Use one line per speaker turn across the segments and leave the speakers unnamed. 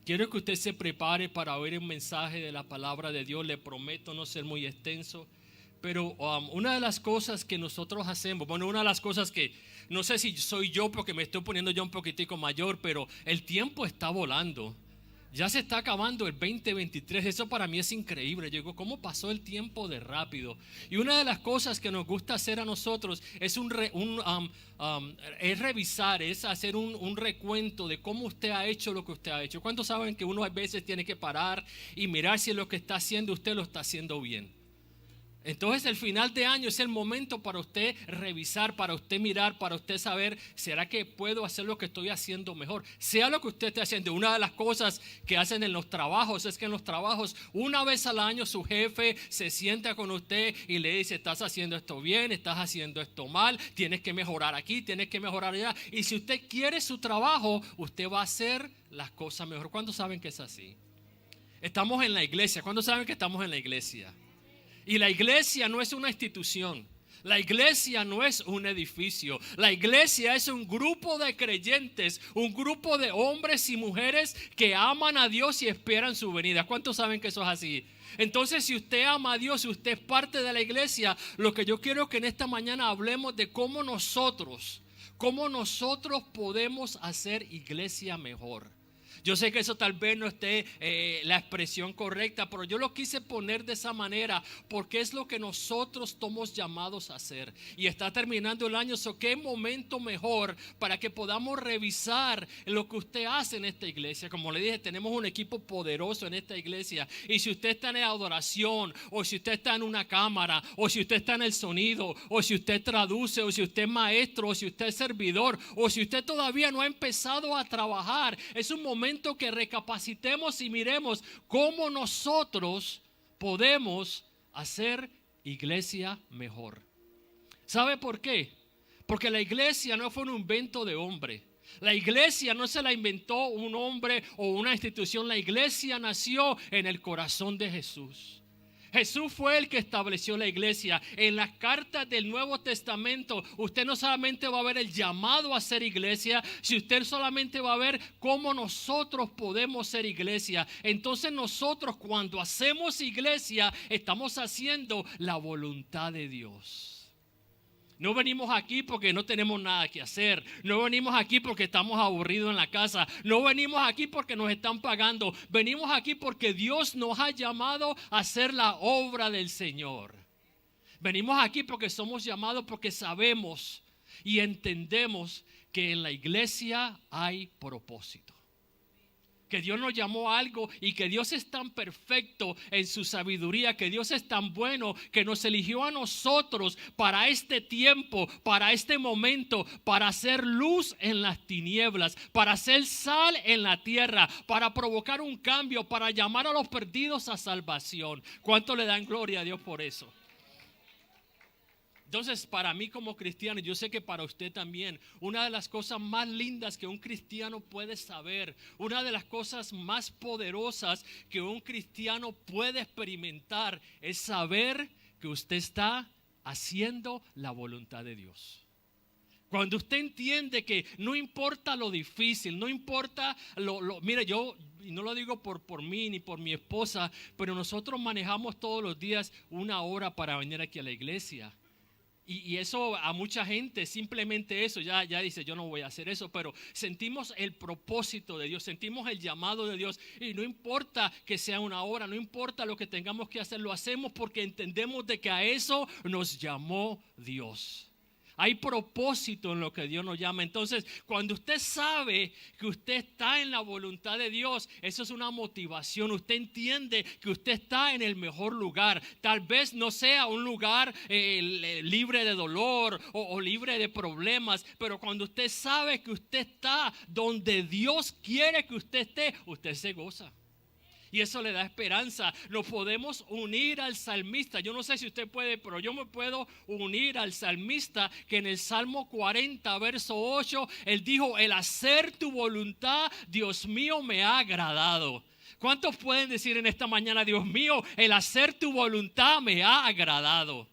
Quiero que usted se prepare para oír un mensaje de la palabra de Dios. Le prometo no ser muy extenso. Pero una de las cosas que nosotros hacemos, bueno, una de las cosas que no sé si soy yo porque me estoy poniendo ya un poquitico mayor, pero el tiempo está volando. Ya se está acabando el 2023. Eso para mí es increíble. Yo digo, ¿cómo pasó el tiempo de rápido? Y una de las cosas que nos gusta hacer a nosotros es es revisar, es hacer un recuento de cómo usted ha hecho lo que usted ha hecho. ¿Cuántos saben que uno a veces tiene que parar y mirar si lo que está haciendo usted lo está haciendo bien? Entonces el final de año es el momento para usted revisar, para usted mirar, para usted saber, ¿será que puedo hacer lo que estoy haciendo mejor? Sea lo que usted esté haciendo. Una de las cosas que hacen en los trabajos es que en los trabajos una vez al año su jefe se sienta con usted y le dice, estás haciendo esto bien, estás haciendo esto mal, tienes que mejorar aquí, tienes que mejorar allá. Y si usted quiere su trabajo, usted va a hacer las cosas mejor. ¿Cuántos saben que es así? Estamos en la iglesia. ¿Cuántos saben que estamos en la iglesia? Y la iglesia no es una institución. La iglesia no es un edificio. La iglesia es un grupo de creyentes, un grupo de hombres y mujeres que aman a Dios y esperan su venida. ¿Cuántos saben que eso es así? Entonces, si usted ama a Dios, si usted es parte de la iglesia, lo que yo quiero que en esta mañana hablemos de cómo nosotros podemos hacer iglesia mejor. Yo sé que eso tal vez no esté la expresión correcta, pero yo lo quise poner de esa manera porque es lo que nosotros estamos llamados a hacer. Y está terminando el año, ¿qué momento mejor para que podamos revisar lo que usted hace en esta iglesia? Como le dije, tenemos un equipo poderoso en esta iglesia. Y si usted está en adoración, o si usted está en una cámara, o si usted está en el sonido, o si usted traduce, o si usted es maestro, o si usted es servidor, o si usted todavía no ha empezado a trabajar, es un momento que recapacitemos y miremos cómo nosotros podemos hacer iglesia mejor. ¿Sabe por qué? Porque la iglesia no fue un invento de hombre. La iglesia no se la inventó un hombre o una institución. La iglesia nació en el corazón de Jesús. Jesús fue el que estableció la iglesia. En las cartas del Nuevo Testamento usted no solamente va a ver el llamado a ser iglesia, si usted solamente va a ver cómo nosotros podemos ser iglesia. Entonces nosotros cuando hacemos iglesia estamos haciendo la voluntad de Dios. No venimos aquí porque no tenemos nada que hacer. No venimos aquí porque estamos aburridos en la casa. No venimos aquí porque nos están pagando. Venimos aquí porque Dios nos ha llamado a hacer la obra del Señor. Venimos aquí porque somos llamados, porque sabemos y entendemos que en la iglesia hay propósito. Que Dios nos llamó a algo y que Dios es tan perfecto en su sabiduría, que Dios es tan bueno, que nos eligió a nosotros para este tiempo, para este momento, para hacer luz en las tinieblas, para hacer sal en la tierra, para provocar un cambio, para llamar a los perdidos a salvación. ¿Cuánto le dan gloria a Dios por eso? Entonces, para mí como cristiano, yo sé que para usted también, una de las cosas más lindas que un cristiano puede saber, una de las cosas más poderosas que un cristiano puede experimentar, es saber que usted está haciendo la voluntad de Dios. Cuando usted entiende que no importa lo difícil, no importa mire, yo y no lo digo por mí ni por mi esposa, pero nosotros manejamos todos los días 1 hora para venir aquí a la iglesia. Y eso a mucha gente, simplemente eso, ya dice, yo no voy a hacer eso, pero sentimos el propósito de Dios, sentimos el llamado de Dios, y no importa que sea 1 hora, no importa lo que tengamos que hacer, lo hacemos porque entendemos de que a eso nos llamó Dios. Hay propósito en lo que Dios nos llama. Entonces, cuando usted sabe que usted está en la voluntad de Dios, eso es una motivación. Usted entiende que usted está en el mejor lugar. Tal vez no sea un lugar libre de dolor o libre de problemas, pero cuando usted sabe que usted está donde Dios quiere que usted se goza. Y eso le da esperanza. Nos podemos unir al salmista. Yo no sé si usted puede, pero yo me puedo unir al salmista que en el Salmo 40, verso 8, él dijo, el hacer tu voluntad, Dios mío, me ha agradado. ¿Cuántos pueden decir en esta mañana, Dios mío, el hacer tu voluntad me ha agradado?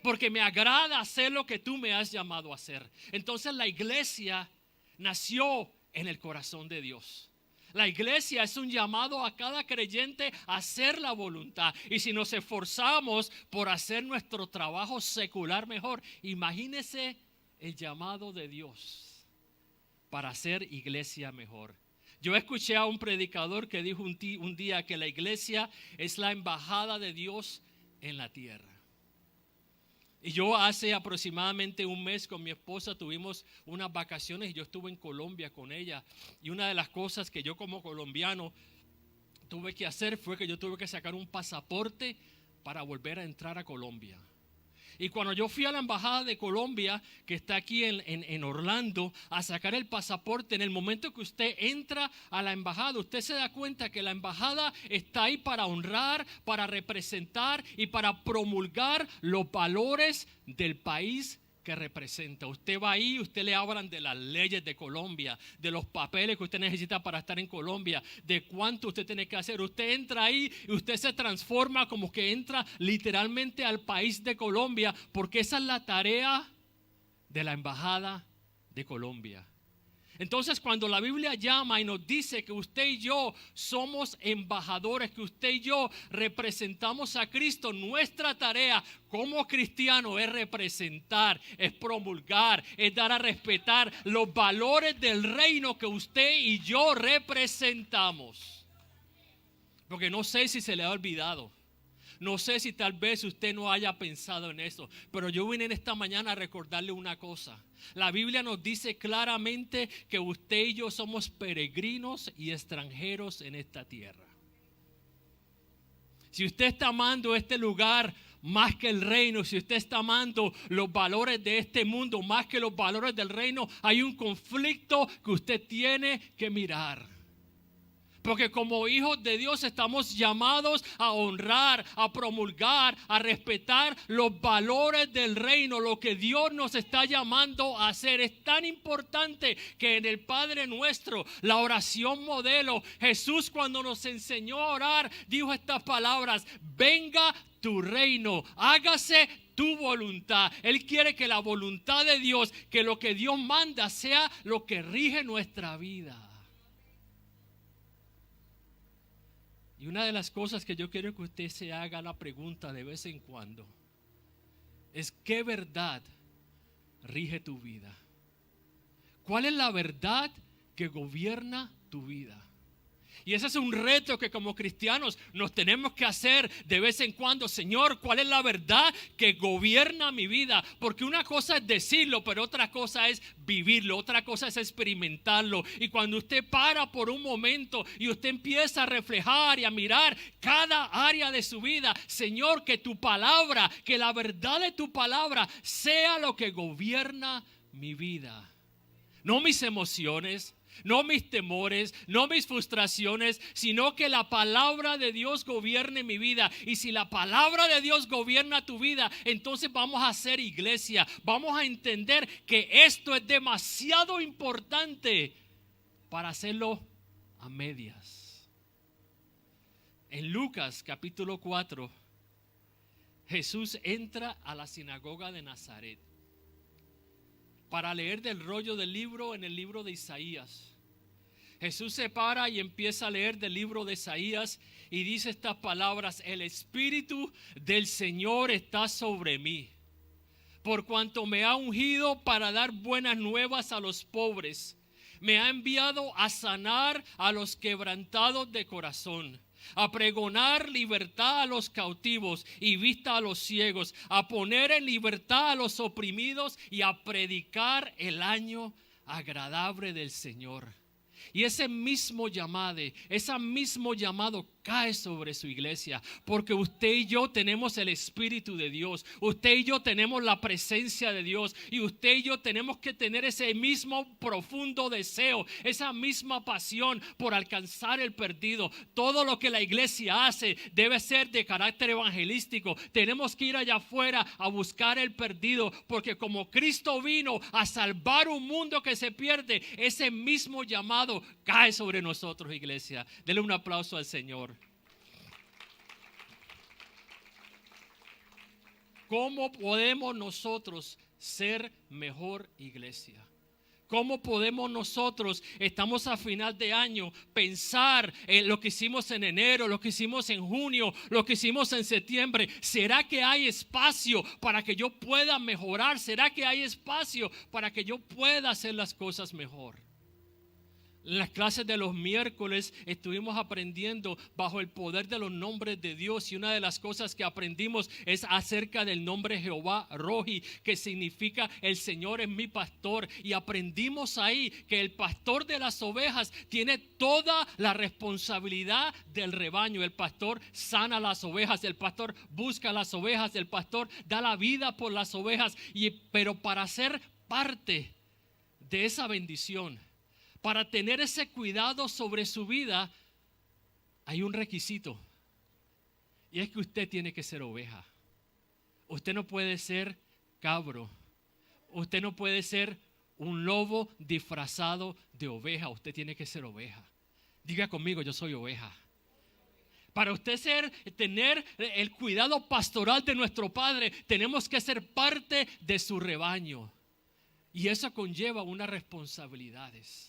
Porque me agrada hacer lo que tú me has llamado a hacer. Entonces la iglesia nació en el corazón de Dios. La iglesia es un llamado a cada creyente a hacer la voluntad. Y si nos esforzamos por hacer nuestro trabajo secular mejor, imagínese el llamado de Dios para hacer iglesia mejor. Yo escuché a un predicador que dijo un día que la iglesia es la embajada de Dios en la tierra. Y yo hace aproximadamente un mes con mi esposa tuvimos unas vacaciones y yo estuve en Colombia con ella. Y una de las cosas que yo como colombiano tuve que hacer fue que yo tuve que sacar un pasaporte para volver a entrar a Colombia. Y cuando yo fui a la embajada de Colombia, que está aquí en Orlando, a sacar el pasaporte, en el momento que usted entra a la embajada, usted se da cuenta que la embajada está ahí para honrar, para representar y para promulgar los valores del país que representa. Usted va ahí, usted le hablan de las leyes de Colombia, de los papeles que usted necesita para estar en Colombia, de cuánto usted tiene que hacer. Usted entra ahí y usted se transforma como que entra literalmente al país de Colombia, porque esa es la tarea de la embajada de Colombia. Entonces, cuando la Biblia llama y nos dice que usted y yo somos embajadores, que usted y yo representamos a Cristo, nuestra tarea como cristianos es representar, es promulgar, es dar a respetar los valores del reino que usted y yo representamos. Porque no sé si se le ha olvidado. No sé si tal vez usted no haya pensado en eso, pero yo vine en esta mañana a recordarle una cosa. La Biblia nos dice claramente que usted y yo somos peregrinos y extranjeros en esta tierra. Si usted está amando este lugar más que el reino, si usted está amando los valores de este mundo más que los valores del reino, hay un conflicto que usted tiene que mirar. Porque como hijos de Dios estamos llamados a honrar, a promulgar, a respetar los valores del reino, lo que Dios nos está llamando a hacer. Es tan importante que en el Padre Nuestro, la oración modelo, Jesús cuando nos enseñó a orar, dijo estas palabras: venga tu reino, hágase tu voluntad. Él quiere que la voluntad de Dios, que lo que Dios manda sea lo que rige nuestra vida. Y una de las cosas que yo quiero que usted se haga la pregunta de vez en cuando es: ¿qué verdad rige tu vida? ¿Cuál es la verdad que gobierna tu vida? Y ese es un reto que como cristianos nos tenemos que hacer de vez en cuando. Señor, ¿cuál es la verdad que gobierna mi vida? Porque una cosa es decirlo, pero otra cosa es vivirlo, otra cosa es experimentarlo. Y cuando usted para por un momento y usted empieza a reflejar y a mirar cada área de su vida, Señor, que tu palabra, que la verdad de tu palabra sea lo que gobierna mi vida. No mis emociones, no mis temores, no mis frustraciones, sino que la palabra de Dios gobierne mi vida. Y si la palabra de Dios gobierna tu vida, entonces vamos a hacer iglesia. Vamos a entender que esto es demasiado importante para hacerlo a medias. En Lucas capítulo 4, Jesús entra a la sinagoga de Nazaret para leer del rollo del libro en el libro de Isaías. Jesús se para y empieza a leer del libro de Isaías y dice estas palabras: el Espíritu del Señor está sobre mí, por cuanto me ha ungido para dar buenas nuevas a los pobres. Me ha enviado a sanar a los quebrantados de corazón, a pregonar libertad a los cautivos y vista a los ciegos, a poner en libertad a los oprimidos y a predicar el año agradable del Señor. Y ese mismo llamado cae sobre su iglesia, porque usted y yo tenemos el Espíritu de Dios, usted y yo tenemos la presencia de Dios, y usted y yo tenemos que tener ese mismo profundo deseo, esa misma pasión por alcanzar el perdido. Todo lo que la iglesia hace debe ser de carácter evangelístico. Tenemos que ir allá afuera a buscar el perdido, porque como Cristo vino a salvar un mundo que se pierde, ese mismo llamado cae sobre nosotros, iglesia. Denle un aplauso al Señor. ¿Cómo podemos nosotros ser mejor iglesia? ¿Cómo podemos nosotros, estamos a final de año, pensar en lo que hicimos en enero, lo que hicimos en junio, lo que hicimos en septiembre? ¿Será que hay espacio para que yo pueda mejorar? ¿Será que hay espacio para que yo pueda hacer las cosas mejor? En las clases de los miércoles estuvimos aprendiendo bajo el poder de los nombres de Dios, y una de las cosas que aprendimos es acerca del nombre Jehová Rohi, que significa el Señor es mi pastor, y aprendimos ahí que el pastor de las ovejas tiene toda la responsabilidad del rebaño. El pastor sana las ovejas, el pastor busca las ovejas, el pastor da la vida por las ovejas, pero para ser parte de esa bendición, para tener ese cuidado sobre su vida, hay un requisito. Y es que usted tiene que ser oveja. Usted no puede ser cabro. Usted no puede ser un lobo disfrazado de oveja. Usted tiene que ser oveja. Diga conmigo, yo soy oveja. Para usted tener el cuidado pastoral de nuestro Padre, tenemos que ser parte de su rebaño. Y eso conlleva unas responsabilidades.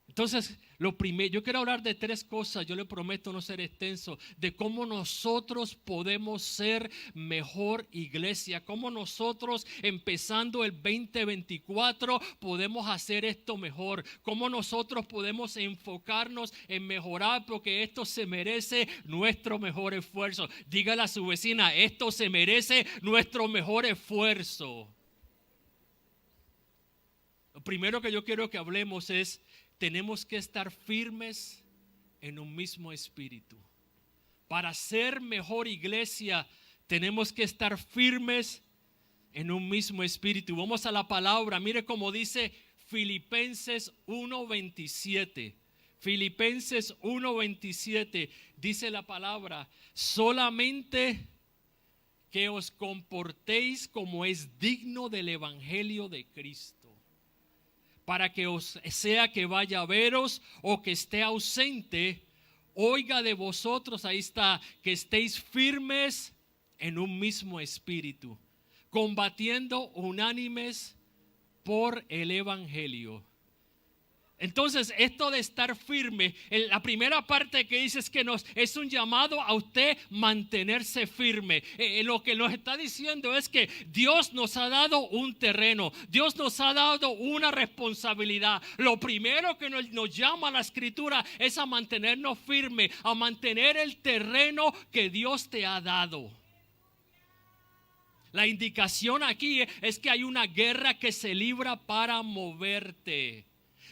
Entonces, lo primero, yo quiero hablar de 3 cosas. Yo le prometo no ser extenso, de cómo nosotros podemos ser mejor iglesia, cómo nosotros empezando el 2024 podemos hacer esto mejor, cómo nosotros podemos enfocarnos en mejorar, porque esto se merece nuestro mejor esfuerzo. Dígale a su vecina, esto se merece nuestro mejor esfuerzo. Lo primero que yo quiero que hablemos es: tenemos que estar firmes en un mismo espíritu. Para ser mejor iglesia, tenemos que estar firmes en un mismo espíritu. Vamos a la palabra. Mire cómo dice Filipenses 1:27. Filipenses 1:27 dice la palabra: solamente que os comportéis como es digno del evangelio de Cristo, para que os sea que vaya a veros o que esté ausente, oiga de vosotros, ahí está, que estéis firmes en un mismo espíritu, combatiendo unánimes por el evangelio. Entonces, esto de estar firme, la primera parte que dice es que es un llamado a usted mantenerse firme. Lo que nos está diciendo es que Dios nos ha dado un terreno, Dios nos ha dado una responsabilidad. Lo primero que nos llama la Escritura es a mantenernos firmes, a mantener el terreno que Dios te ha dado. La indicación aquí es que hay una guerra que se libra para moverte.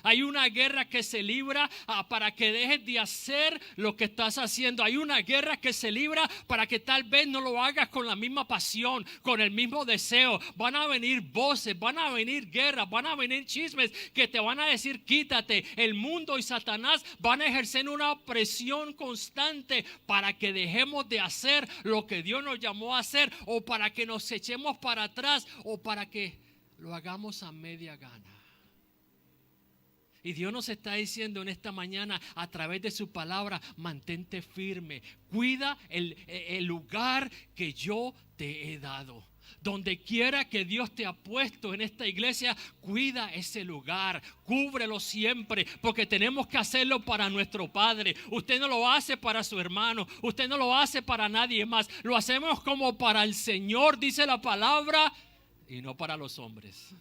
Hay una guerra que se libra para que dejes de hacer lo que estás haciendo. Hay una guerra que se libra para que tal vez no lo hagas con la misma pasión, con el mismo deseo. Van a venir voces, van a venir guerras, van a venir chismes que te van a decir quítate. El mundo y Satanás van a ejercer una presión constante para que dejemos de hacer lo que Dios nos llamó a hacer, o para que nos echemos para atrás, o para que lo hagamos a media gana. Y Dios nos está diciendo en esta mañana a través de su palabra: mantente firme, cuida el lugar que yo te he dado. Donde quiera que Dios te ha puesto en esta iglesia, cuida ese lugar, cúbrelo siempre, porque tenemos que hacerlo para nuestro Padre. Usted no lo hace para su hermano, usted no lo hace para nadie más, lo hacemos como para el Señor, dice la palabra, y no para los hombres.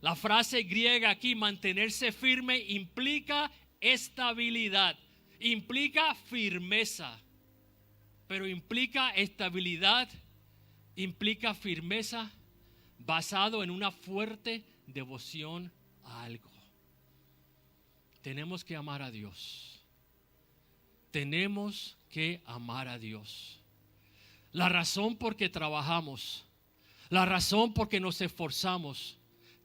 La frase griega aquí, mantenerse firme, implica estabilidad, implica firmeza, pero implica estabilidad, implica firmeza basado en una fuerte devoción a algo. Tenemos que amar a Dios. Tenemos que amar a Dios. La razón por que trabajamos, la razón por que nos esforzamos,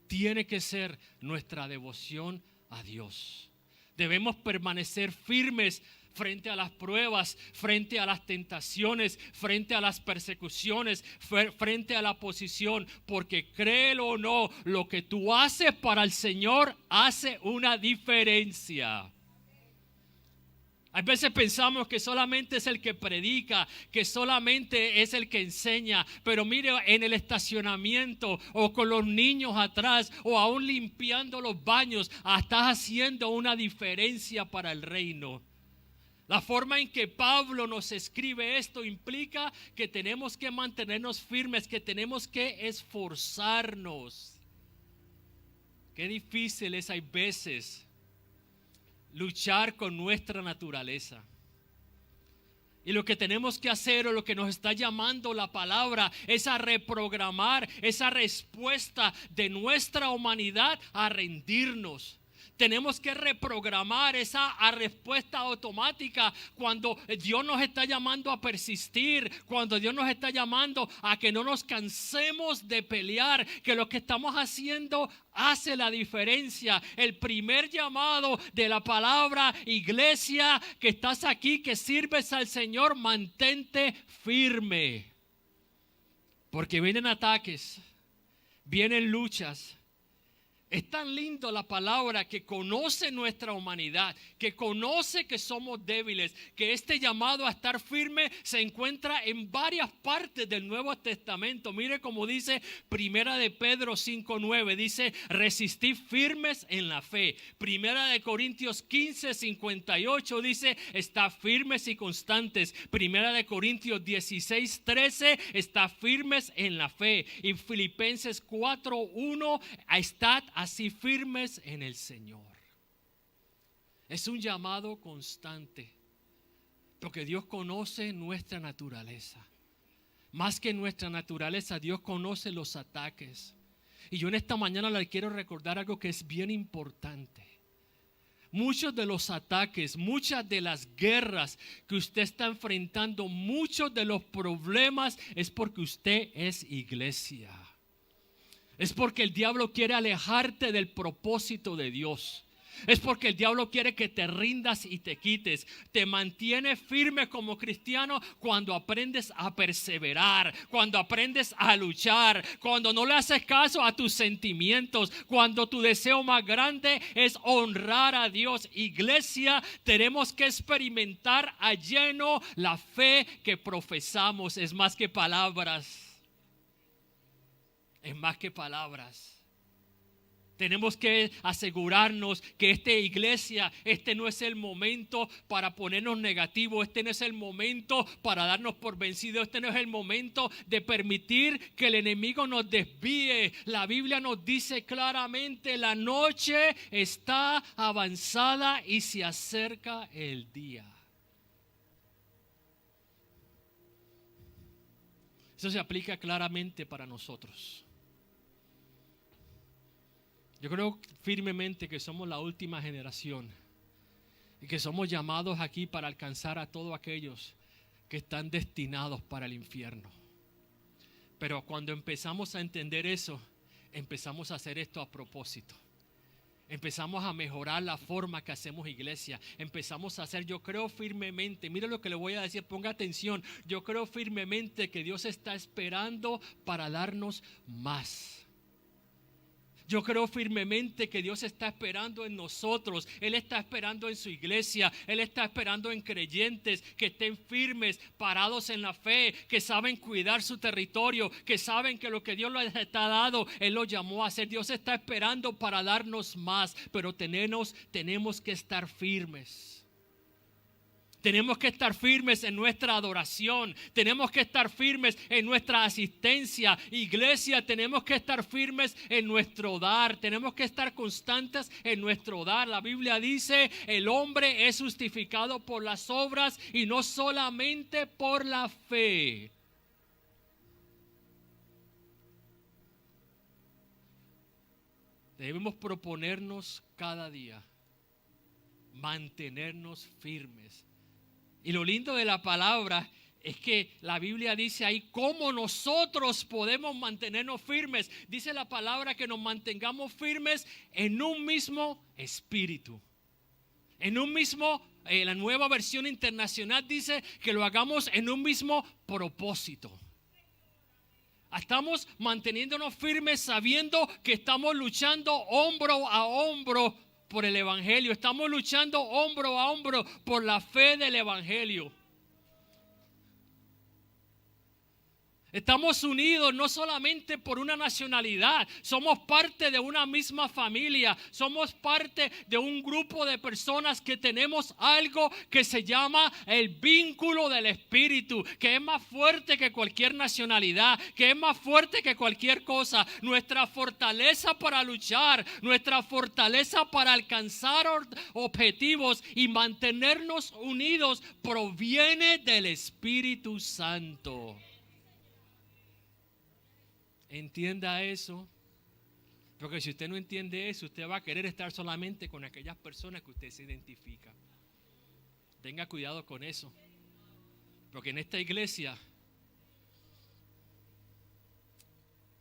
tiene que ser nuestra devoción a Dios. Debemos permanecer firmes frente a las pruebas, frente a las tentaciones, frente a las persecuciones, frente a la oposición, porque créelo o no, lo que tú haces para el Señor hace una diferencia. A veces pensamos que solamente es el que predica, que solamente es el que enseña. Pero mire, en el estacionamiento o con los niños atrás o aún limpiando los baños, estás haciendo una diferencia para el reino. La forma en que Pablo nos escribe esto implica que tenemos que mantenernos firmes, que tenemos que esforzarnos. Qué difícil es hay veces luchar con nuestra naturaleza. Y lo que tenemos que hacer, o lo que nos está llamando la palabra, es a reprogramar esa respuesta de nuestra humanidad a rendirnos. Tenemos que reprogramar esa respuesta automática cuando Dios nos está llamando a persistir, cuando Dios nos está llamando a que no nos cansemos de pelear, que lo que estamos haciendo hace la diferencia. El primer llamado de la palabra, iglesia, que estás aquí, que sirves al Señor, mantente firme. Porque vienen ataques, vienen luchas. Es tan lindo la palabra que conoce nuestra humanidad, que conoce que somos débiles, que este llamado a estar firme se encuentra en varias partes del Nuevo Testamento. Mire cómo dice Primera de Pedro 5:9, dice resistid firmes en la fe. Primera de Corintios 15:58 dice está firmes y constantes. Primera de Corintios 16:13 está firmes en la fe. Y Filipenses 4:1 estad así firmes en el Señor. Es un llamado constante, porque Dios conoce nuestra naturaleza. Más que nuestra naturaleza, Dios conoce los ataques. Y yo en esta mañana le quiero recordar algo que es bien importante. Muchos de los ataques, muchas de las guerras que usted está enfrentando, muchos de los problemas es porque usted es iglesia. Es porque el diablo quiere alejarte del propósito de Dios. Es porque el diablo quiere que te rindas y te quites. Te mantiene firme como cristiano cuando aprendes a perseverar, cuando aprendes a luchar, cuando no le haces caso a tus sentimientos, cuando tu deseo más grande es honrar a Dios. Iglesia, tenemos que experimentar a lleno la fe que profesamos. Es más que palabras. Es más que palabras. Tenemos que asegurarnos que esta iglesia, este no es el momento para ponernos negativos, este no es el momento para darnos por vencidos, este no es el momento de permitir que el enemigo nos desvíe. La Biblia nos dice claramente, la noche está avanzada y se acerca el día. Eso se aplica claramente para nosotros. Yo creo firmemente que somos la última generación y que somos llamados aquí para alcanzar a todos aquellos que están destinados para el infierno. Pero cuando empezamos a entender eso, empezamos a hacer esto a propósito. Empezamos a mejorar la forma que hacemos iglesia. Empezamos a hacer, yo creo firmemente, mire lo que le voy a decir, ponga atención. Yo creo firmemente que Dios está esperando para darnos más. Yo creo firmemente que Dios está esperando en nosotros. Él está esperando en su iglesia. Él está esperando en creyentes que estén firmes, parados en la fe, que saben cuidar su territorio, que saben que lo que Dios les está dando, Él lo llamó a hacer. Dios está esperando para darnos más, pero tenemos que estar firmes. Tenemos que estar firmes en nuestra adoración. Tenemos que estar firmes en nuestra asistencia. Iglesia, tenemos que estar firmes en nuestro dar. Tenemos que estar constantes en nuestro dar. La Biblia dice, el hombre es justificado por las obras y no solamente por la fe. Debemos proponernos cada día mantenernos firmes. Y lo lindo de la palabra es que la Biblia dice ahí cómo nosotros podemos mantenernos firmes. Dice la palabra que nos mantengamos firmes en un mismo espíritu. En un mismo, la nueva versión internacional dice que lo hagamos en un mismo propósito. Estamos manteniéndonos firmes sabiendo que estamos luchando hombro a hombro por el evangelio. Estamos luchando hombro a hombro por la fe del evangelio. Estamos unidos no solamente por una nacionalidad, somos parte de una misma familia, somos parte de un grupo de personas que tenemos algo que se llama el vínculo del Espíritu, que es más fuerte que cualquier nacionalidad, que es más fuerte que cualquier cosa. Nuestra fortaleza para luchar, nuestra fortaleza para alcanzar objetivos y mantenernos unidos proviene del Espíritu Santo. Entienda eso, porque si usted no entiende eso, usted va a querer estar solamente con aquellas personas que usted se identifica. Tenga cuidado con eso, porque en esta iglesia,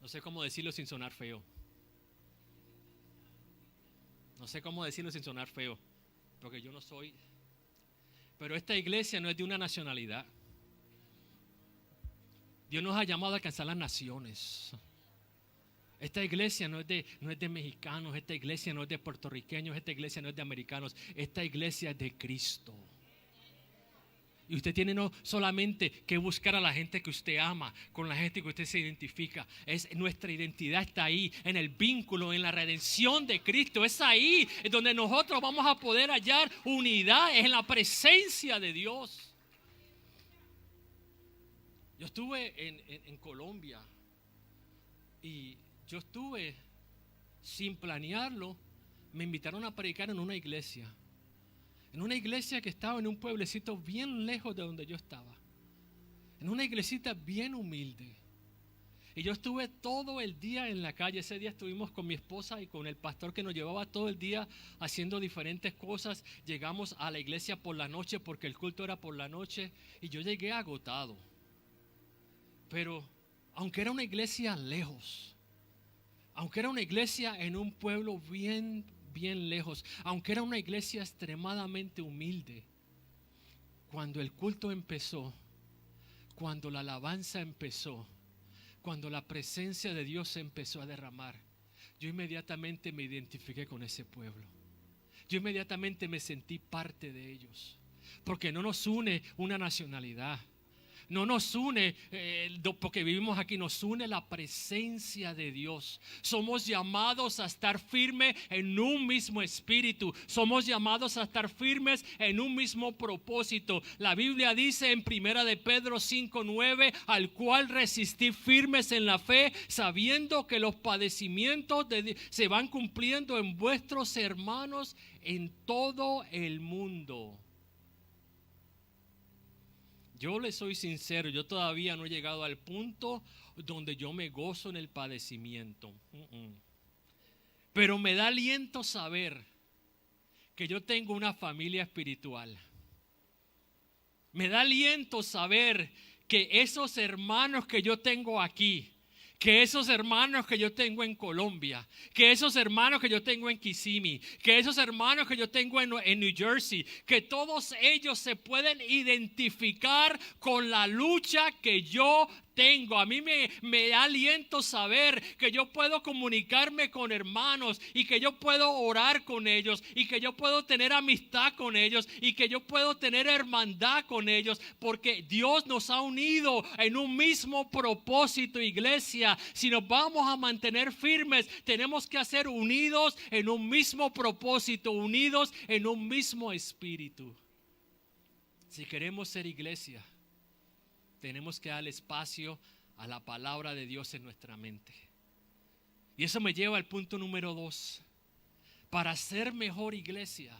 no sé cómo decirlo sin sonar feo. No sé cómo decirlo sin sonar feo, porque yo no soy. Pero esta iglesia no es de una nacionalidad. Dios nos ha llamado a alcanzar las naciones. Esta iglesia no es de mexicanos, esta iglesia no es de puertorriqueños, esta iglesia no es de americanos, esta iglesia es de Cristo. Y usted tiene no solamente que buscar a la gente que usted ama, con la gente que usted se identifica. Nuestra identidad está ahí, en el vínculo, en la redención de Cristo. Es ahí donde nosotros vamos a poder hallar unidad, en la presencia de Dios. Yo estuve en Colombia y yo estuve sin planearlo. Me invitaron a predicar en una iglesia que estaba en un pueblecito bien lejos de donde yo estaba, en una iglesita bien humilde. Y yo estuve todo el día en la calle. Ese día estuvimos con mi esposa y con el pastor que nos llevaba todo el día haciendo diferentes cosas. Llegamos a la iglesia por la noche porque el culto era por la noche y yo llegué agotado. Pero aunque era una iglesia lejos, aunque era una iglesia en un pueblo bien lejos, aunque era una iglesia extremadamente humilde, cuando el culto empezó, cuando la alabanza empezó, cuando la presencia de Dios se empezó a derramar, yo inmediatamente me identifiqué con ese pueblo. Yo inmediatamente me sentí parte de ellos, porque no nos une una nacionalidad. No nos une porque vivimos aquí, nos une la presencia de Dios. Somos llamados a estar firmes en un mismo espíritu. Somos llamados a estar firmes en un mismo propósito. La Biblia dice en 1 de Pedro 5:9, al cual resistid firmes en la fe, sabiendo que los padecimientos se van cumpliendo en vuestros hermanos en todo el mundo. Yo le soy sincero, yo todavía no he llegado al punto donde yo me gozo en el padecimiento. Pero me da aliento saber que yo tengo una familia espiritual. Me da aliento saber que esos hermanos que yo tengo aquí, que esos hermanos que yo tengo en Colombia, que esos hermanos que yo tengo en Kissimmee, que esos hermanos que yo tengo en New Jersey, que todos ellos se pueden identificar con la lucha que yo tengo. A mí me da aliento saber que yo puedo comunicarme con hermanos y que yo puedo orar con ellos y que yo puedo tener amistad con ellos y que yo puedo tener hermandad con ellos, porque Dios nos ha unido en un mismo propósito, iglesia. Si nos vamos a mantener firmes, tenemos que ser unidos en un mismo propósito, unidos en un mismo espíritu. Si queremos ser iglesia, tenemos que dar espacio a la palabra de Dios en nuestra mente. Y eso me lleva al punto número 2. Para ser mejor iglesia,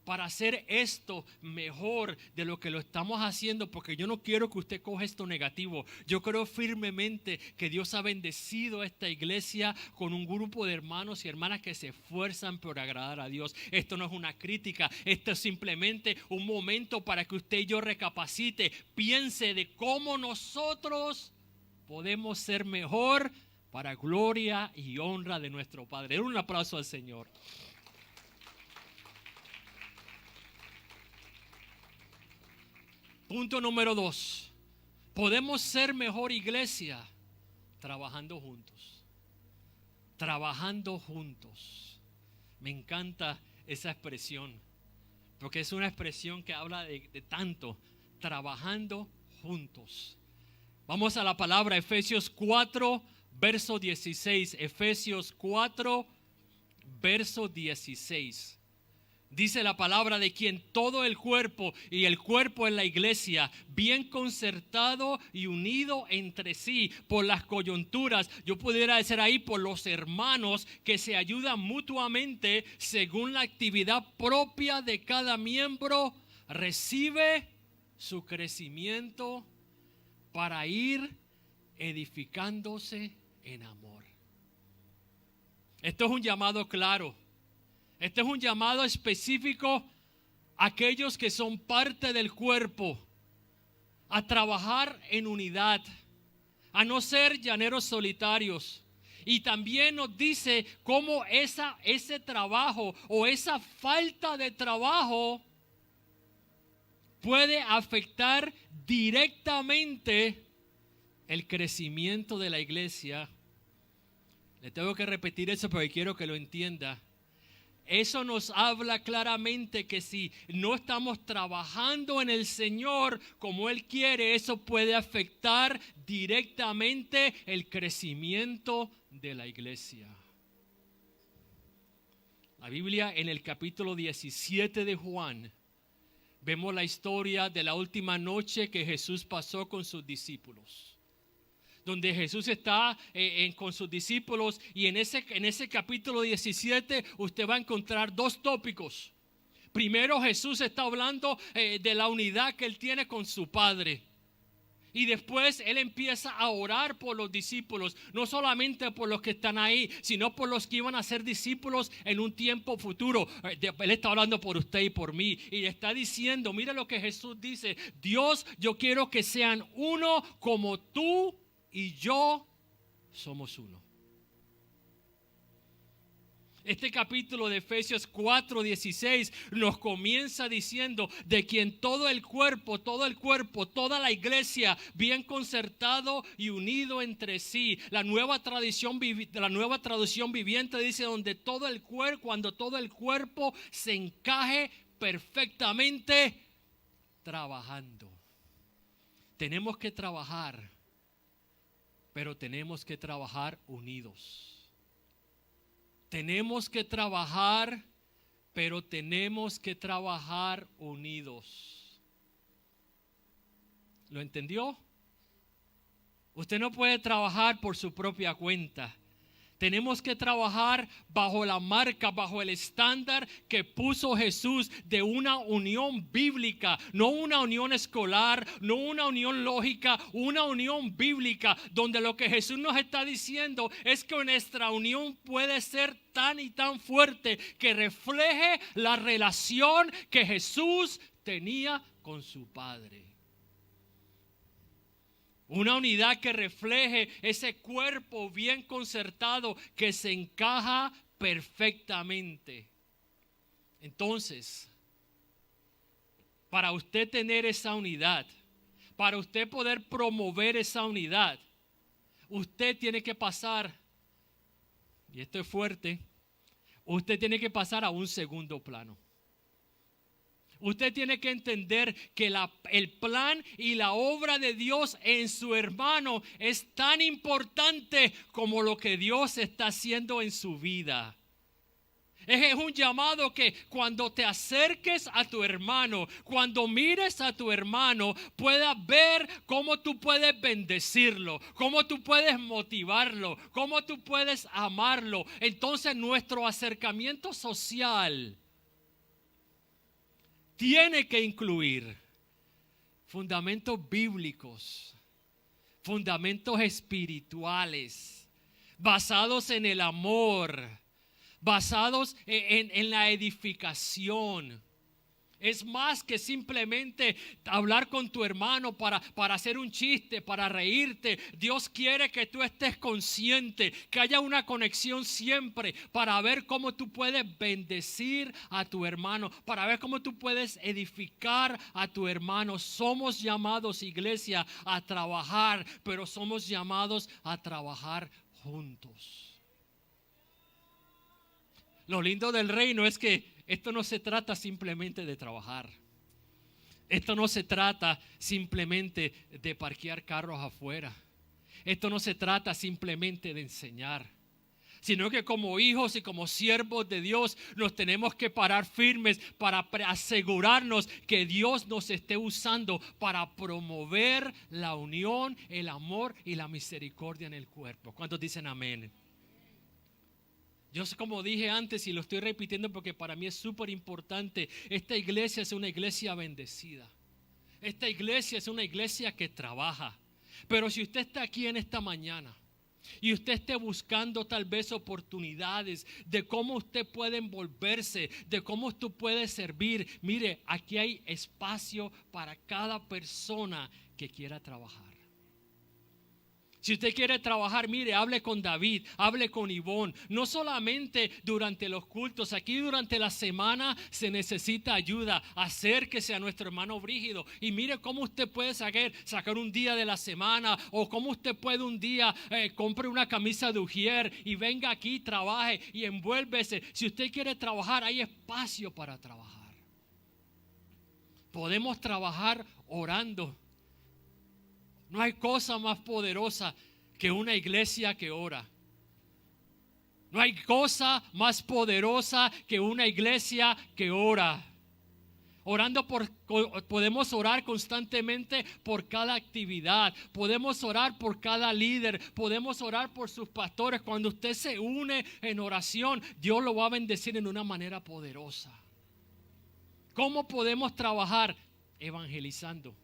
para hacer esto mejor de lo que lo estamos haciendo, porque yo no quiero que usted coja esto negativo. Yo creo firmemente que Dios ha bendecido a esta iglesia con un grupo de hermanos y hermanas que se esfuerzan por agradar a Dios. Esto no es una crítica, esto es simplemente un momento para que usted y yo recapacite, piense de cómo nosotros podemos ser mejor para gloria y honra de nuestro Padre. Un aplauso al Señor. Punto número 2. Podemos ser mejor iglesia trabajando juntos. Trabajando juntos. Me encanta esa expresión, porque es una expresión que habla de tanto, trabajando juntos. Vamos a la palabra Efesios 4, verso 16. Efesios 4, verso 16. Dice la palabra: de quien todo el cuerpo, y el cuerpo es la iglesia, bien concertado y unido entre sí por las coyunturas, yo pudiera decir ahí por los hermanos que se ayudan mutuamente según la actividad propia de cada miembro, recibe su crecimiento para ir edificándose en amor. Esto es un llamado claro. Este es un llamado específico a aquellos que son parte del cuerpo, a trabajar en unidad, a no ser llaneros solitarios. Y también nos dice cómo ese trabajo o esa falta de trabajo puede afectar directamente el crecimiento de la iglesia. Le tengo que repetir eso porque quiero que lo entienda. Eso nos habla claramente que si no estamos trabajando en el Señor como Él quiere, eso puede afectar directamente el crecimiento de la iglesia. La Biblia, en el capítulo 17 de Juan, vemos la historia de la última noche que Jesús pasó con sus discípulos, donde Jesús está con sus discípulos, y en ese capítulo 17 usted va a encontrar dos tópicos. Primero, Jesús está hablando de la unidad que Él tiene con su Padre. Y después Él empieza a orar por los discípulos, no solamente por los que están ahí, sino por los que iban a ser discípulos en un tiempo futuro. Él está hablando por usted y por mí, y le está diciendo, mira lo que Jesús dice: Dios, yo quiero que sean uno como tú y yo somos uno. Este capítulo de Efesios 4:16 nos comienza diciendo: de quien todo el cuerpo, toda la iglesia, bien concertado y unido entre sí. La nueva traducción viviente dice: donde todo el cuerpo, cuando todo el cuerpo se encaje perfectamente trabajando. Tenemos que trabajar, pero tenemos que trabajar unidos. Tenemos que trabajar, pero tenemos que trabajar unidos. ¿Lo entendió? Usted no puede trabajar por su propia cuenta. Tenemos que trabajar bajo la marca, bajo el estándar que puso Jesús de una unión bíblica, no una unión escolar, no una unión lógica, una unión bíblica, donde lo que Jesús nos está diciendo es que nuestra unión puede ser tan y tan fuerte que refleje la relación que Jesús tenía con su Padre. Una unidad que refleje ese cuerpo bien concertado que se encaja perfectamente. Entonces, para usted tener esa unidad, para usted poder promover esa unidad, usted tiene que pasar, y esto es fuerte, usted tiene que pasar a un segundo plano. Usted tiene que entender que el plan y la obra de Dios en su hermano es tan importante como lo que Dios está haciendo en su vida. Es un llamado que cuando te acerques a tu hermano, cuando mires a tu hermano, puedas ver cómo tú puedes bendecirlo, cómo tú puedes motivarlo, cómo tú puedes amarlo. Entonces nuestro acercamiento social tiene que incluir fundamentos bíblicos, fundamentos espirituales, basados en el amor, basados en la edificación. Es más que simplemente hablar con tu hermano para hacer un chiste, para reírte. Dios quiere que tú estés consciente, que haya una conexión siempre para ver cómo tú puedes bendecir a tu hermano, para ver cómo tú puedes edificar a tu hermano. Somos llamados, iglesia, a trabajar, pero somos llamados a trabajar juntos. Lo lindo del reino es que esto no se trata simplemente de trabajar. Esto no se trata simplemente de parquear carros afuera. Esto no se trata simplemente de enseñar, sino que como hijos y como siervos de Dios nos tenemos que parar firmes para asegurarnos que Dios nos esté usando para promover la unión, el amor y la misericordia en el cuerpo. ¿Cuántos dicen amén? Yo sé, como dije antes y lo estoy repitiendo porque para mí es súper importante, esta iglesia es una iglesia bendecida. Esta iglesia es una iglesia que trabaja. Pero si usted está aquí en esta mañana y usted esté buscando tal vez oportunidades de cómo usted puede envolverse, de cómo usted puede servir, mire, aquí hay espacio para cada persona que quiera trabajar. Si usted quiere trabajar, mire, hable con David, hable con Ivonne. No solamente durante los cultos, aquí durante la semana se necesita ayuda. Acérquese a nuestro hermano Brígido y mire cómo usted puede sacar un día de la semana, o cómo usted puede un día compre una camisa de ujier y venga aquí, trabaje y envuélvese. Si usted quiere trabajar, hay espacio para trabajar. Podemos trabajar orando. No hay cosa más poderosa que una iglesia que ora. No hay cosa más poderosa que una iglesia que ora. Podemos orar constantemente por cada actividad. Podemos orar por cada líder. Podemos orar por sus pastores. Cuando usted se une en oración, Dios lo va a bendecir en una manera poderosa. ¿Cómo podemos trabajar? Evangelizando.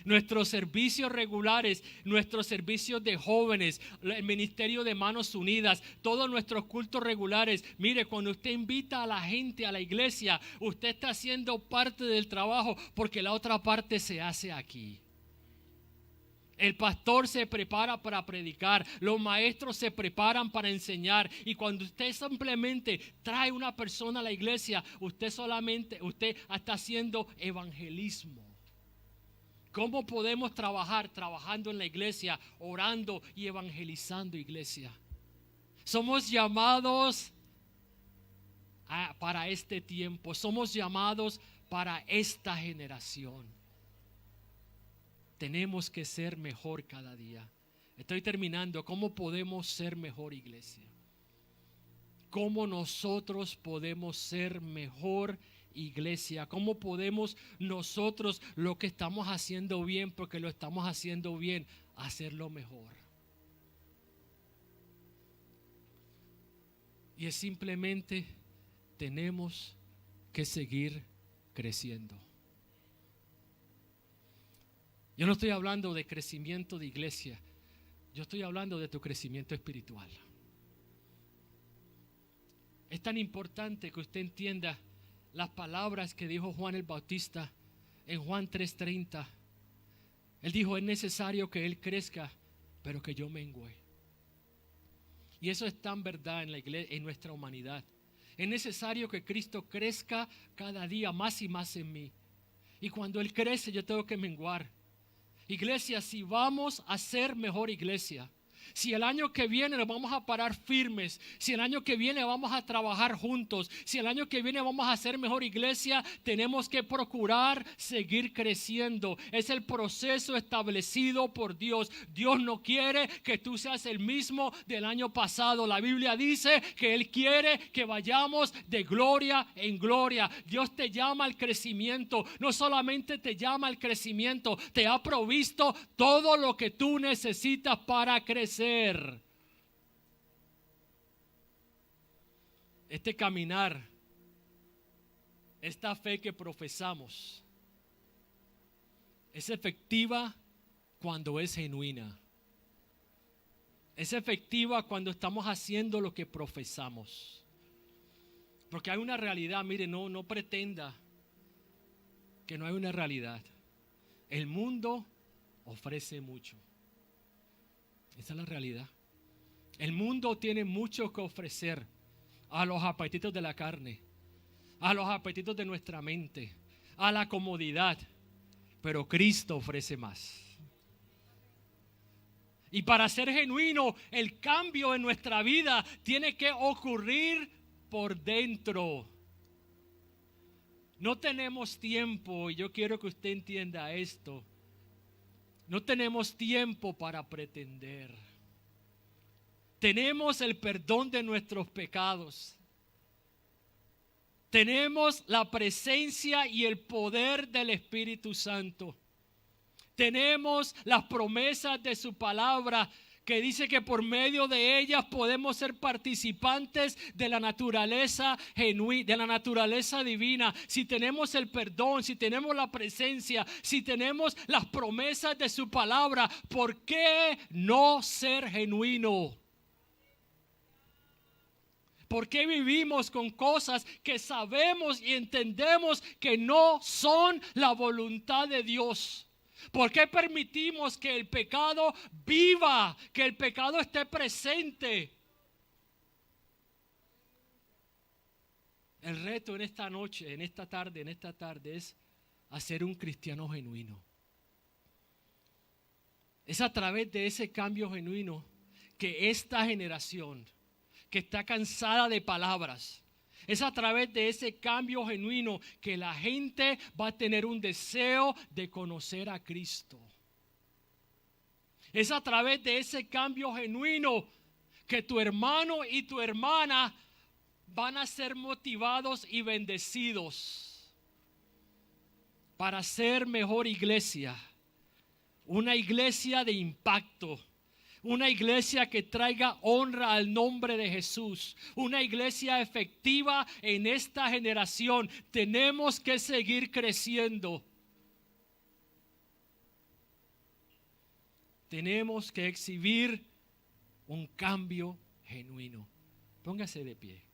Nuestros servicios regulares, nuestros servicios de jóvenes, el ministerio de Manos Unidas, todos nuestros cultos regulares. Mire, cuando usted invita a la gente a la iglesia, usted está haciendo parte del trabajo, porque la otra parte se hace aquí. El pastor se prepara para predicar, los maestros se preparan para enseñar, y cuando usted simplemente trae una persona a la iglesia, usted está haciendo evangelismo. ¿Cómo podemos trabajar? Trabajando en la iglesia, orando y evangelizando iglesia. Somos llamados para este tiempo. Somos llamados para esta generación. Tenemos que ser mejor cada día. Estoy terminando. ¿Cómo podemos ser mejor iglesia? ¿Cómo nosotros podemos ser mejor iglesia? ¿Cómo podemos nosotros, lo que estamos haciendo bien, porque lo estamos haciendo bien, hacerlo mejor? Y es simplemente, tenemos que seguir creciendo. Yo no estoy hablando de crecimiento de iglesia, yo estoy hablando de tu crecimiento espiritual. Es tan importante que usted entienda las palabras que dijo Juan el Bautista en Juan 3:30. Él dijo: es necesario que Él crezca, pero que yo mengüe. Y eso es tan verdad en la iglesia, en nuestra humanidad. Es necesario que Cristo crezca cada día más y más en mí. Y cuando Él crece, yo tengo que menguar. Iglesia, si vamos a ser mejor iglesia, si el año que viene nos vamos a parar firmes, si el año que viene vamos a trabajar juntos, si el año que viene vamos a ser mejor iglesia, tenemos que procurar seguir creciendo. Es el proceso establecido por Dios. Dios no quiere que tú seas el mismo del año pasado. La Biblia dice que Él quiere que vayamos de gloria en gloria. Dios te llama al crecimiento. No solamente te llama al crecimiento, te ha provisto todo lo que tú necesitas para crecer. Este caminar, esta fe que profesamos, es efectiva cuando es genuina. Es efectiva cuando estamos haciendo lo que profesamos. Porque hay una realidad, mire, no pretenda que no hay una realidad. El mundo ofrece mucho. Esa es la realidad. El mundo tiene mucho que ofrecer a los apetitos de la carne, a los apetitos de nuestra mente, a la comodidad, pero Cristo ofrece más. Y para ser genuino, el cambio en nuestra vida tiene que ocurrir por dentro. No tenemos tiempo, y yo quiero que usted entienda esto. No tenemos tiempo para pretender. Tenemos el perdón de nuestros pecados. Tenemos la presencia y el poder del Espíritu Santo. Tenemos las promesas de su palabra, que dice que por medio de ellas podemos ser participantes de la naturaleza genuina, de la naturaleza divina. Si tenemos el perdón, si tenemos la presencia, si tenemos las promesas de su palabra, ¿por qué no ser genuino? ¿Por qué vivimos con cosas que sabemos y entendemos que no son la voluntad de Dios? ¿Por qué permitimos que el pecado viva, que el pecado esté presente? El reto en esta noche, en esta tarde es hacer un cristiano genuino. Es a través de ese cambio genuino que esta generación, que está cansada de palabras, es a través de ese cambio genuino que la gente va a tener un deseo de conocer a Cristo. Es a través de ese cambio genuino que tu hermano y tu hermana van a ser motivados y bendecidos para ser mejor iglesia. Una iglesia de impacto. Una iglesia que traiga honra al nombre de Jesús. Una iglesia efectiva en esta generación. Tenemos que seguir creciendo. Tenemos que exhibir un cambio genuino. Póngase de pie.